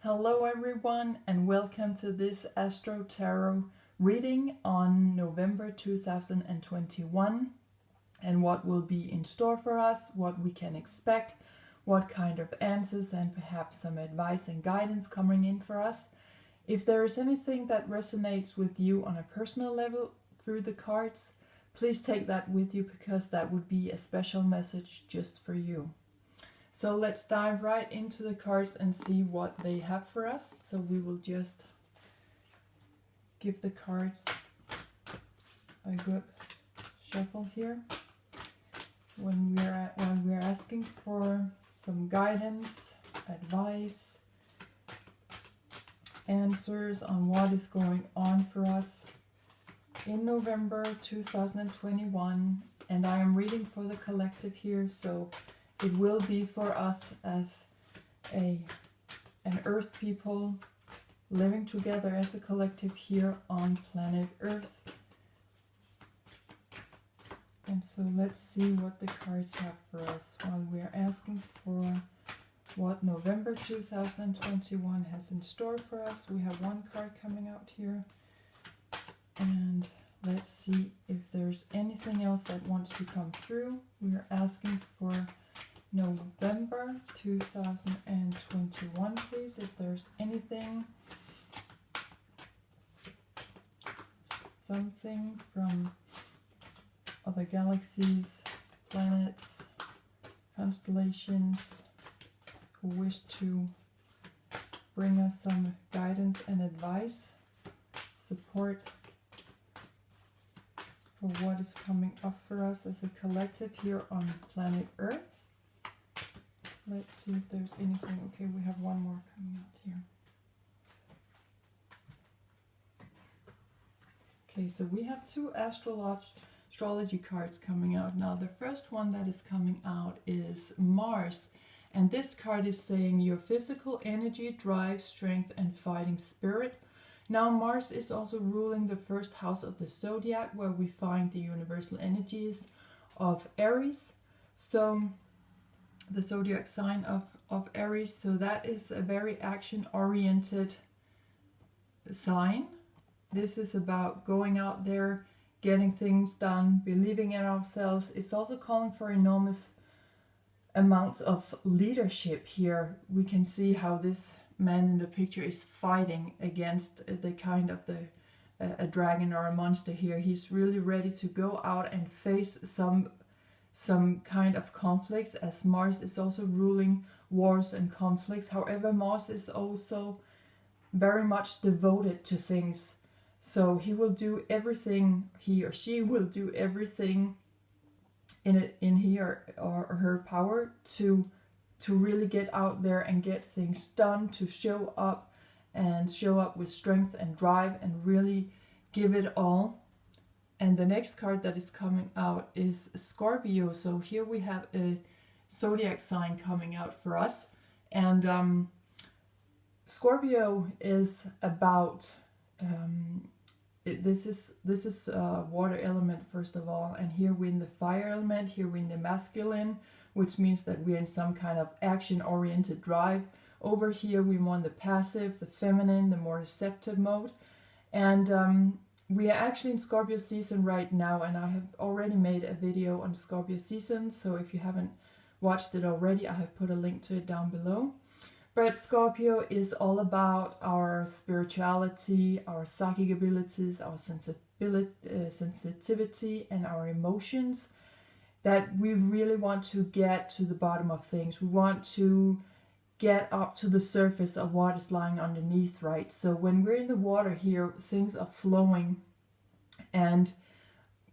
Hello everyone and welcome to this AstroTarot reading on November 2021 and what will be in store for us, what we can expect, what kind of answers and perhaps some advice and guidance coming in for us. If there is anything that resonates with you on a personal level through the cards, please take that with you because that would be a special message just for you. So let's dive right into the cards and see what they have for us. So we will just give the cards a good shuffle here when we're asking for some guidance, advice, answers on what is going on for us in November 2021. And I am reading for the collective here, so it will be for us as an Earth people living together as a collective here on planet Earth. And so let's see what the cards have for us while we're asking for what November 2021 has in store for us. We have one card coming out here. And let's see if there's anything else that wants to come through. We're asking for November 2021, please, if there's anything, something from other galaxies, planets, constellations who wish to bring us some guidance and advice, support for what is coming up for us as a collective here on planet Earth. Let's see if there's anything. Okay, we have one more coming out here. Okay, so we have two astrology cards coming out. Now, the first one that is coming out is Mars. And this card is saying your physical energy, drive, strength, and fighting spirit. Now, Mars is also ruling the first house of the zodiac, where we find the universal energies of Aries. So the zodiac sign of Aries, so that is a very action-oriented sign. This is about going out there, getting things done, believing in ourselves. It's also calling for enormous amounts of leadership here. We can see how this man in the picture is fighting against the kind of a dragon or a monster here. He's really ready to go out and face some kind of conflicts, as Mars is also ruling wars and conflicts. However, Mars is also very much devoted to things. So he will do everything, he or she will do everything in here or her power to really get out there and get things done, to show up with strength and drive and really give it all. And the next card that is coming out is Scorpio. So here we have a zodiac sign coming out for us. And Scorpio is about, this is water element first of all. And here we're in the fire element, here we're in the masculine, which means that we're in some kind of action-oriented drive. Over here we're more in the passive, the feminine, the more receptive mode. And we are actually in Scorpio season right now, and I have already made a video on Scorpio season, so if you haven't watched it already, I have put a link to it down below. But Scorpio is all about our spirituality, our psychic abilities, our sensitivity, and our emotions, that we really want to get to the bottom of things. We want to get up to the surface of what is lying underneath, right? So when we're in the water here, things are flowing, and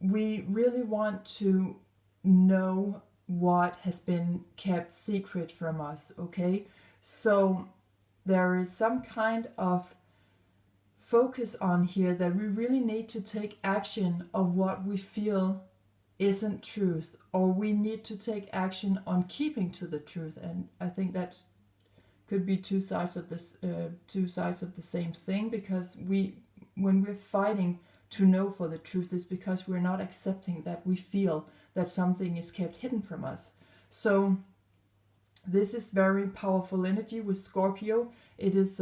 we really want to know what has been kept secret from us, okay? So there is some kind of focus on here that we really need to take action of what we feel isn't truth, or we need to take action on keeping to the truth. And I think that's could be two sides of the same thing, because when we're fighting to know for the truth, is because we're not accepting that we feel that something is kept hidden from us. So This is very powerful energy with Scorpio. It is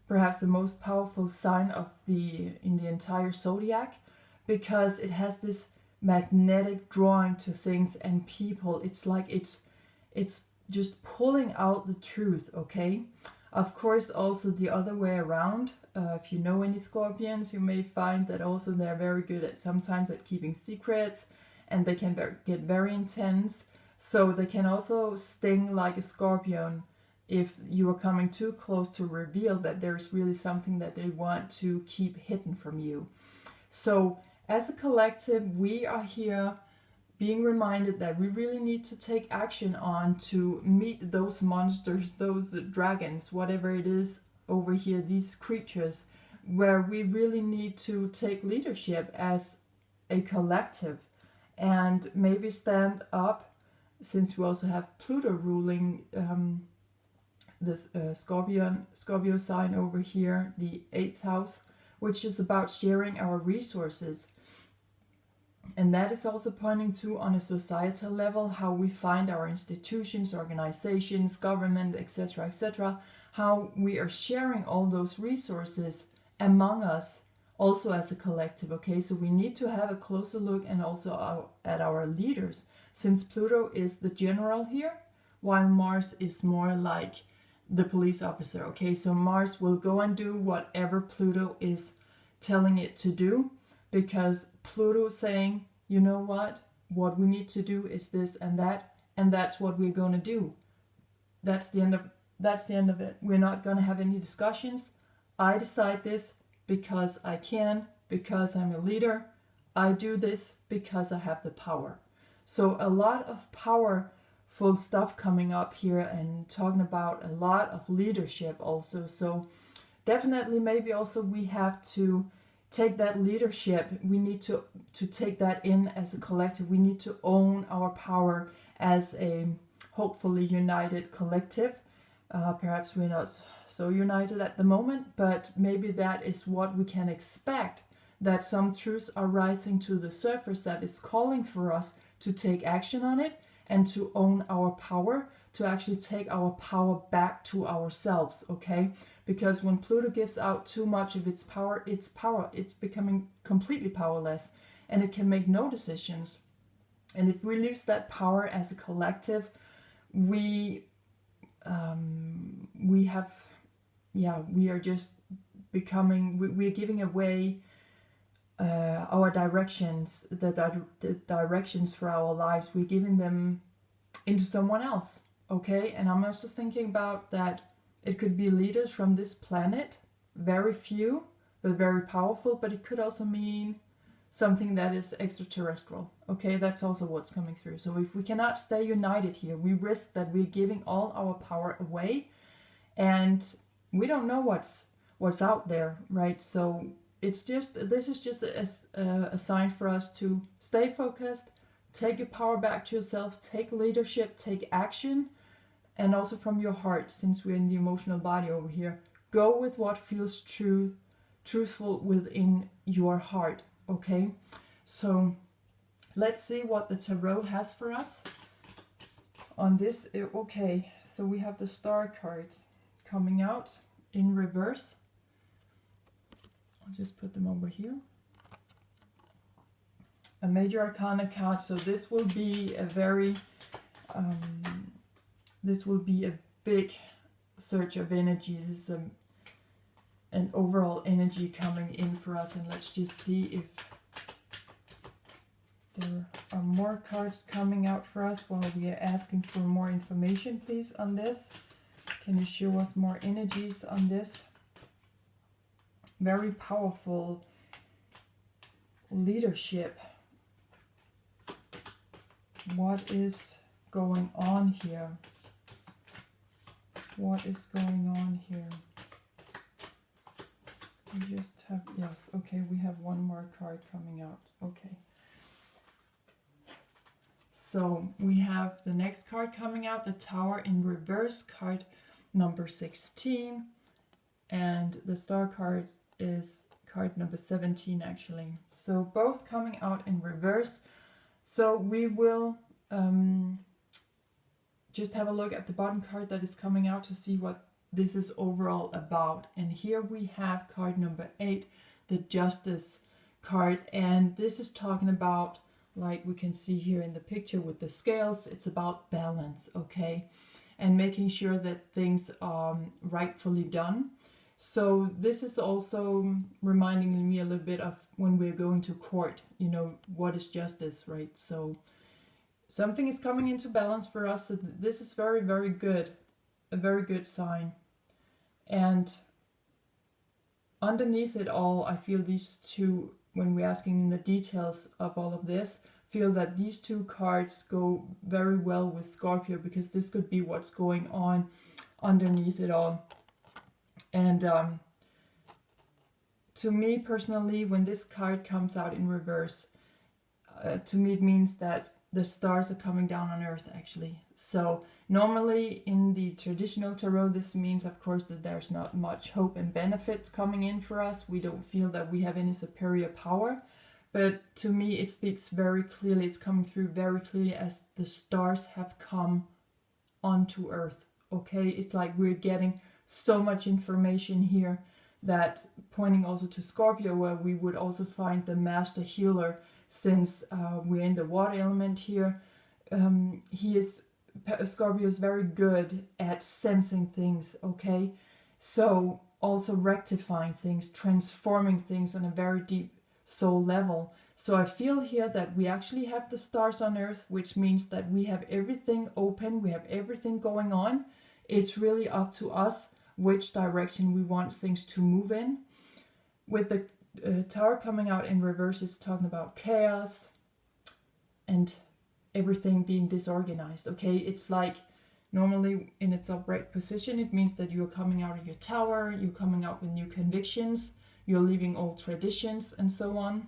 perhaps the most powerful sign in the entire zodiac, because it has this magnetic drawing to things and people. It's like it's just pulling out the truth, okay? Of course, also the other way around. If you know any Scorpions, you may find that also they're very good sometimes at keeping secrets, and they can get very intense. So they can also sting like a scorpion if you are coming too close to reveal that there's really something that they want to keep hidden from you. So as a collective, we are here being reminded that we really need to take action on to meet those monsters, those dragons, whatever it is over here, these creatures, where we really need to take leadership as a collective and maybe stand up, since we also have Pluto ruling this Scorpio sign over here, the 8th house, which is about sharing our resources. And that is also pointing to, on a societal level, how we find our institutions, organizations, government, etc., etc., how we are sharing all those resources among us, also as a collective, okay? So we need to have a closer look and also at our leaders, since Pluto is the general here, while Mars is more like the police officer, okay? So Mars will go and do whatever Pluto is telling it to do, because Pluto is saying, you know what we need to do is this and that's what we're going to do. That's the end of it. We're not going to have any discussions. I decide this because I can, because I'm a leader. I do this because I have the power. So a lot of powerful stuff coming up here, and talking about a lot of leadership also. So definitely maybe also we have to take that leadership. We need to take that in as a collective. We need to own our power as a hopefully united collective. Perhaps we're not so united at the moment, but maybe that is what we can expect, that some truths are rising to the surface that is calling for us to take action on it and to own our power, to actually take our power back to ourselves, okay? Because when Pluto gives out too much of its power, it's becoming completely powerless, and it can make no decisions. And if we lose that power as a collective, we are just becoming, we're giving away our directions, the directions for our lives. We're giving them into someone else, okay? And I'm also thinking about that it could be leaders from this planet, very few, but very powerful, but it could also mean something that is extraterrestrial, okay? That's also what's coming through. So if we cannot stay united here, we risk that we're giving all our power away, and we don't know what's out there, right? So this is just a sign for us to stay focused, take your power back to yourself, take leadership, take action, and also from your heart, since we're in the emotional body over here, go with what feels truthful within your heart, okay? So let's see what the tarot has for us on this. Okay, so we have the star cards coming out in reverse. I'll just put them over here. A Major Arcana card. So this will be a very big surge of energy. This is an overall energy coming in for us, and let's just see if there are more cards coming out for us while we are asking for more information, please, on this. Can you show us more energies on this? Very powerful leadership. What is going on here? What is going on here? We just have, yes, okay, we have one more card coming out. Okay. So we have the next card coming out, the Tower in reverse, card number 16. And the star card is card number 17, actually. So both coming out in reverse. So we will just have a look at the bottom card that is coming out to see what this is overall about. And here we have card number 8, the Justice card, and this is talking about, like we can see here in the picture with the scales, it's about balance, okay, and making sure that things are rightfully done. So this is also reminding me a little bit of when we're going to court, you know, what is justice, right? So something is coming into balance for us. So this is very, very good, a very good sign. And underneath it all, I feel these two, when we're asking the details of all of this, feel that these two cards go very well with Scorpio, because this could be what's going on underneath it all. And to me personally, when this card comes out in reverse, to me it means that the stars are coming down on Earth, actually. So normally in the traditional tarot, this means, of course, that there's not much hope and benefits coming in for us. We don't feel that we have any superior power. But to me, it speaks very clearly, it's coming through very clearly as the stars have come onto Earth, okay? It's like we're getting so much information here, that pointing also to Scorpio, where we would also find the master healer, since we're in the water element here. Scorpio is very good at sensing things, okay? So also rectifying things, transforming things on a very deep soul level. So I feel here that we actually have the stars on Earth, which means that we have everything open, we have everything going on. It's really up to us which direction we want things to move in. With the Tower coming out in reverse, is talking about chaos and everything being disorganized, okay? It's like normally in its upright position, it means that you're coming out of your tower, you're coming out with new convictions, you're leaving old traditions and so on.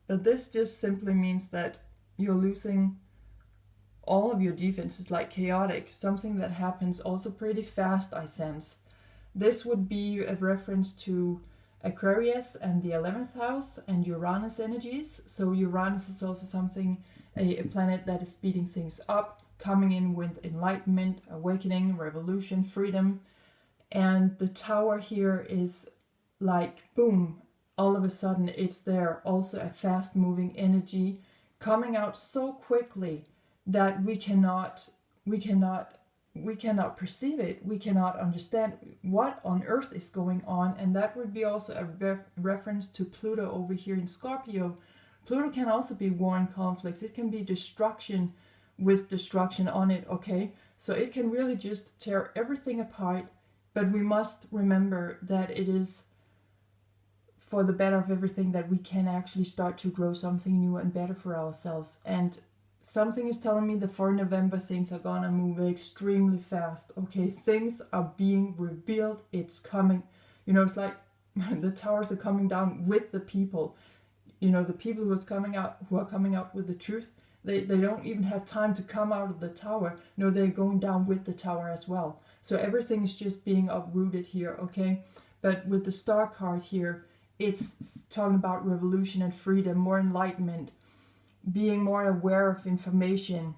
But this just simply means that you're losing all of your defenses, like chaotic, something that happens also pretty fast, I sense. This would be a reference to Aquarius and the 11th house and Uranus energies. So Uranus is also something, a planet that is speeding things up, coming in with enlightenment, awakening, revolution, freedom. And the Tower here is like, boom, all of a sudden it's there. Also a fast moving energy coming out so quickly that we cannot perceive it. We cannot understand what on earth is going on. And that would be also a reference to Pluto over here in Scorpio. Pluto can also be war and conflicts. It can be destruction with destruction on it, okay? So it can really just tear everything apart. But we must remember that it is for the better of everything, that we can actually start to grow something new and better for ourselves. And something is telling me that for November, things are gonna move extremely fast, okay? Things are being revealed, it's coming. You know, it's like the towers are coming down with the people. You know, the people who are coming out with the truth, they don't even have time to come out of the tower. No, they're going down with the tower as well. So everything is just being uprooted here, okay? But with the star card here, it's talking about revolution and freedom, more enlightenment, being more aware of information,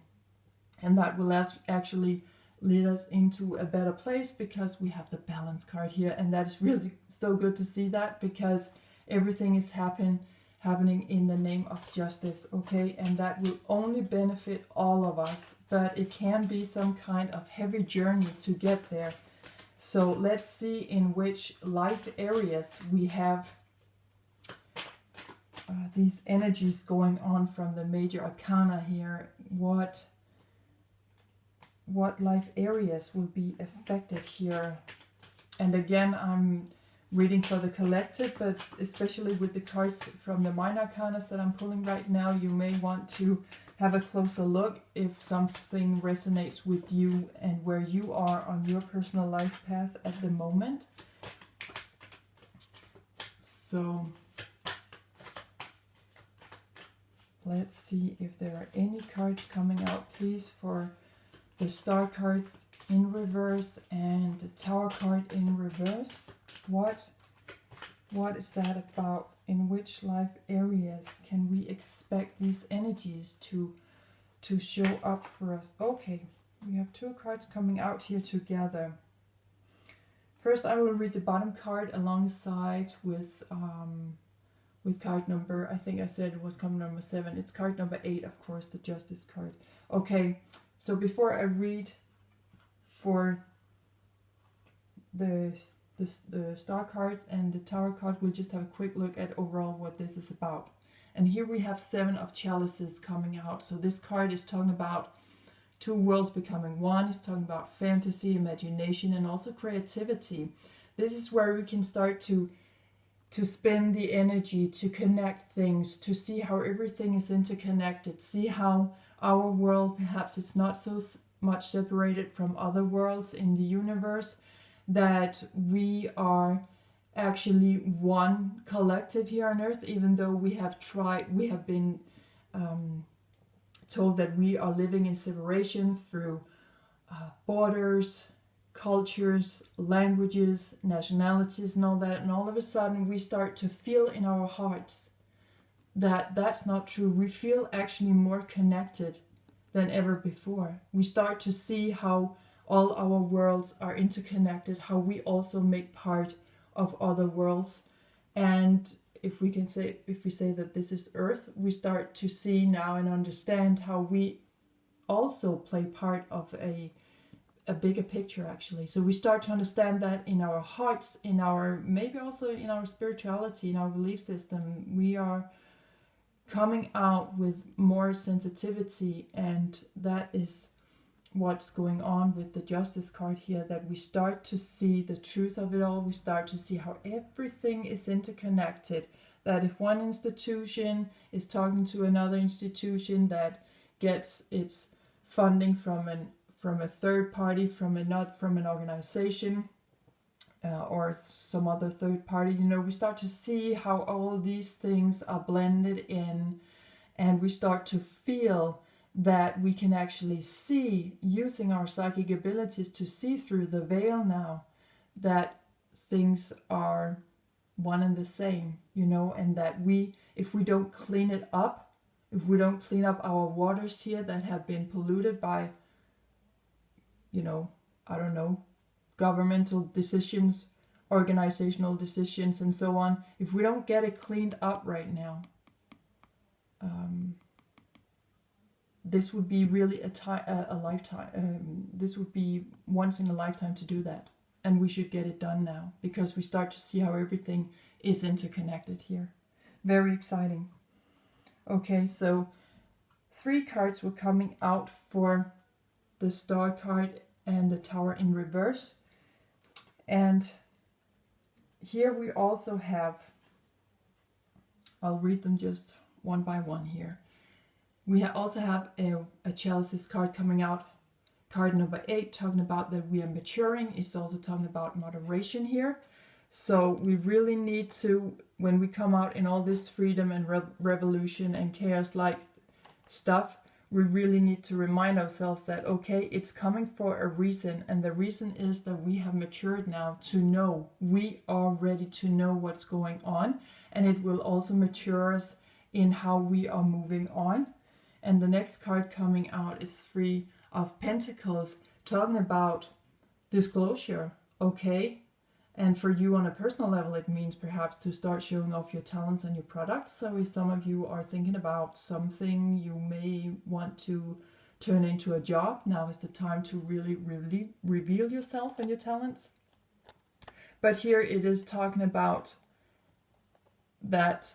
and that will actually lead us into a better place, because we have the balance card here, and that is really so good to see that, because everything is happening in the name of justice, okay? And that will only benefit all of us, but it can be some kind of heavy journey to get there. So let's see in which life areas we have these energies going on from the Major Arcana here. What life areas will be affected here? And again, I'm reading for the collective, but especially with the cards from the Minor Arcanas that I'm pulling right now, you may want to have a closer look if something resonates with you and where you are on your personal life path at the moment. So let's see if there are any cards coming out, please, for the star cards in reverse and the Tower card in reverse. What is that about? In which life areas can we expect these energies to to show up for us. Okay, we have 2 cards coming out here together. First, I will read the bottom card alongside with card number, I think I said it was card number 7. It's card number 8, of course, the Justice card. Okay, so before I read for the star cards and the tower card, we'll just have a quick look at overall what this is about. And here we have 7 of chalices coming out. So this card is talking about 2 worlds becoming one. It's talking about fantasy, imagination, and also creativity. This is where we can start to spend the energy, to connect things, to see how everything is interconnected, see how our world, perhaps it's not so much separated from other worlds in the universe, that we are actually one collective here on Earth, even though we have been told that we are living in separation through borders, cultures, languages, nationalities, and all that. And all of a sudden we start to feel in our hearts that that's not true. We feel actually more connected than ever before. We start to see how all our worlds are interconnected, how we also make part of other worlds. And if we say that this is Earth, we start to see now and understand how we also play part of a bigger picture, actually. So we start to understand that in our hearts, in our, maybe also in our spirituality, in our belief system, we are coming out with more sensitivity, and that is what's going on with the Justice card here, that we start to see the truth of it all. We start to see how everything is interconnected, that if one institution is talking to another institution that gets its funding from a third party, from an organization, or some other third party, we start to see how all these things are blended in, and we start to feel that we can actually see, using our psychic abilities, to see through the veil now, that things are one and the same, and that if we don't clean it up, if we don't clean up our waters here that have been polluted by, I don't know, governmental decisions, organizational decisions, and so on, if we don't get it cleaned up right now, this would be really a lifetime. This would be once in a lifetime to do that. And we should get it done now, because we start to see how everything is interconnected here. Very exciting. Okay, so 3 cards were coming out for the Star card and the Tower in reverse. And here we also have, I'll read them just one by one here. We also have a Chalices card coming out, card number 8, talking about that we are maturing. It's also talking about moderation here. So we really need to, when we come out in all this freedom and revolution and chaos-like stuff, we really need to remind ourselves that, okay, it's coming for a reason. And the reason is that we have matured now to know. We are ready to know what's going on. And it will also mature us in how we are moving on. And the next card coming out is 3 of Pentacles, talking about disclosure, okay? And for you on a personal level, it means perhaps to start showing off your talents and your products. So if some of you are thinking about something you may want to turn into a job, now is the time to really reveal yourself and your talents. But here it is talking about that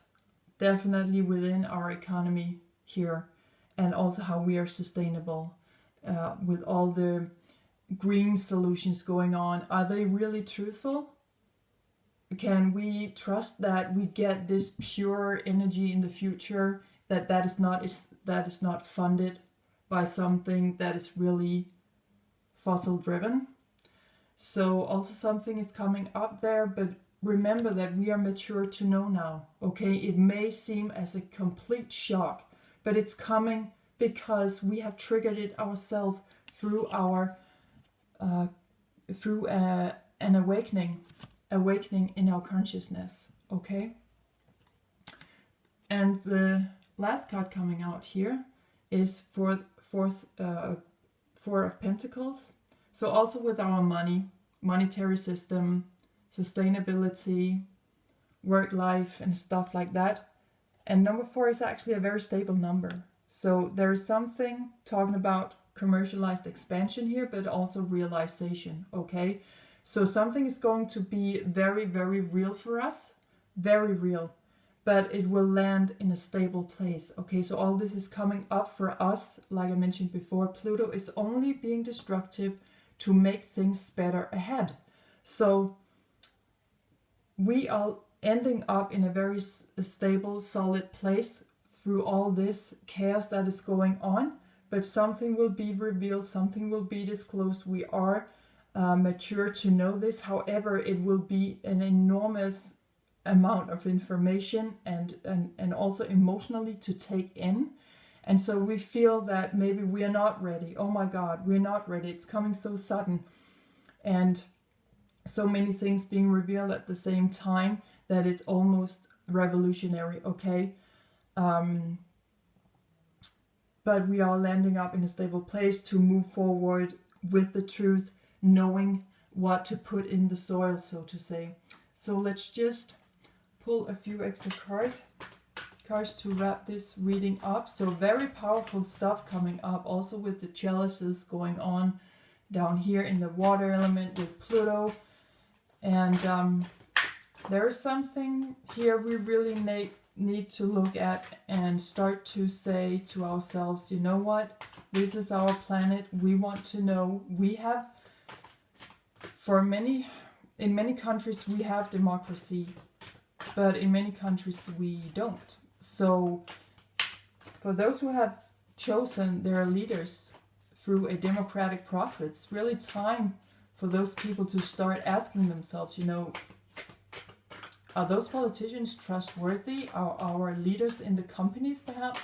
definitely within our economy here, and also how we are sustainable with all the green solutions going on. Are they really truthful? Can we trust that we get this pure energy in the future, that is not funded by something that is really fossil driven? So also something is coming up there, but remember that we are mature to know now, okay? It may seem as a complete shock, but it's coming because we have triggered it ourselves through an awakening in our consciousness, okay? And the last card coming out here is for Four of Pentacles. So also with our money, monetary system, sustainability, work life and stuff like that. And number 4 is actually a very stable number. So there is something talking about commercialized expansion here, but also realization, okay? So something is going to be very, very real for us, very real, but it will land in a stable place, okay? So all this is coming up for us, like I mentioned before. Pluto is only being destructive to make things better ahead. So we are ending up in a very stable, solid place through all this chaos that is going on, but something will be revealed, something will be disclosed. We are mature to know this. However, it will be an enormous amount of information and also emotionally to take in. And so we feel that maybe we are not ready. Oh my God, we're not ready. It's coming so sudden. And so many things being revealed at the same time that it's almost revolutionary, okay? But we are landing up in a stable place to move forward with the truth, knowing what to put in the soil, so to say. So let's just pull a few extra cards to wrap this reading up. So very powerful stuff coming up, also with the chalices going on down here in the water element with Pluto. And there is something here we really need to look at and start to say to ourselves, you know what, this is our planet. We want to know. We have, in many countries we have democracy, but in many countries we don't. So for those who have chosen their leaders through a democratic process, it's really time for those people to start asking themselves, you know, are those politicians trustworthy? Are our leaders in the companies perhaps?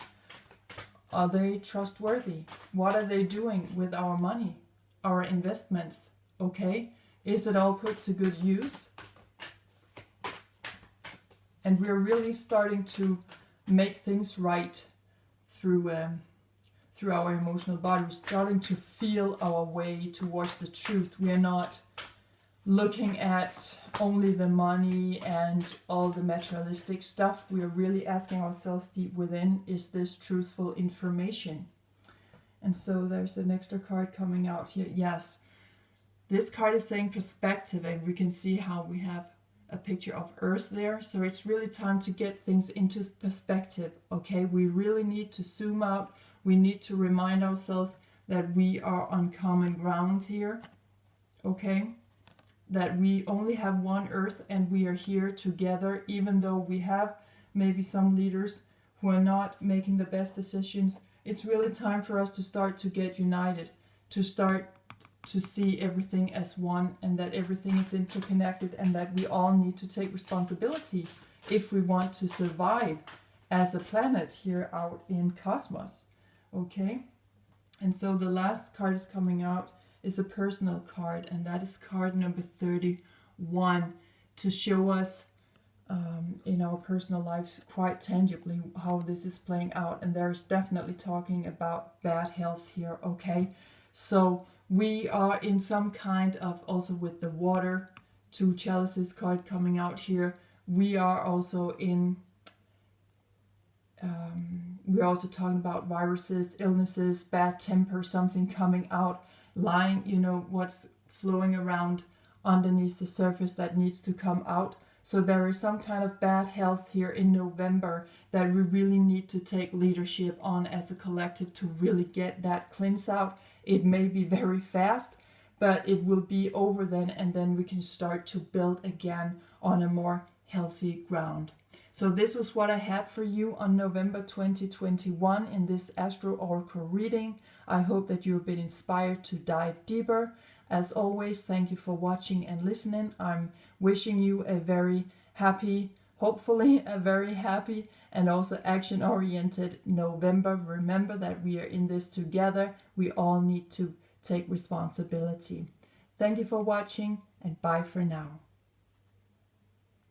Are they trustworthy? What are they doing with our money, our investments? Okay, is it all put to good use? And we're really starting to make things right through our emotional body. We're starting to feel our way towards the truth. We are not looking at only the money and all the materialistic stuff. We are really asking ourselves deep within, is this truthful information? And so there's an extra card coming out here. Yes, this card is saying perspective, and we can see how we have a picture of Earth there. So it's really time to get things into perspective, okay? We really need to zoom out. We need to remind ourselves that we are on common ground here, okay? That we only have one Earth and we are here together, even though we have maybe some leaders who are not making the best decisions. It's really time for us to start to get united, to start to see everything as one, and that everything is interconnected, and that we all need to take responsibility if we want to survive as a planet here out in cosmos, okay? And so the last card is coming out is a personal card, and that is card number 31, to show us in our personal life quite tangibly how this is playing out. And there's definitely talking about bad health here, okay? So we are in some kind of, also with the water, 2 chalices card coming out here, we are also in, we're also talking about viruses, illnesses, bad temper, something coming out, lying, you know, what's flowing around underneath the surface that needs to come out. So there is some kind of bad health here in November that we really need to take leadership on as a collective to really get that cleanse out. It may be very fast, but it will be over then, and then we can start to build again on a more healthy ground. So this was what I had for you on November 2021 in this Astro Oracle reading. I hope that you've been inspired to dive deeper. As always, thank you for watching and listening. I'm wishing you a very happy, hopefully a very happy and also action-oriented November. Remember that we are in this together. We all need to take responsibility. Thank you for watching, and bye for now.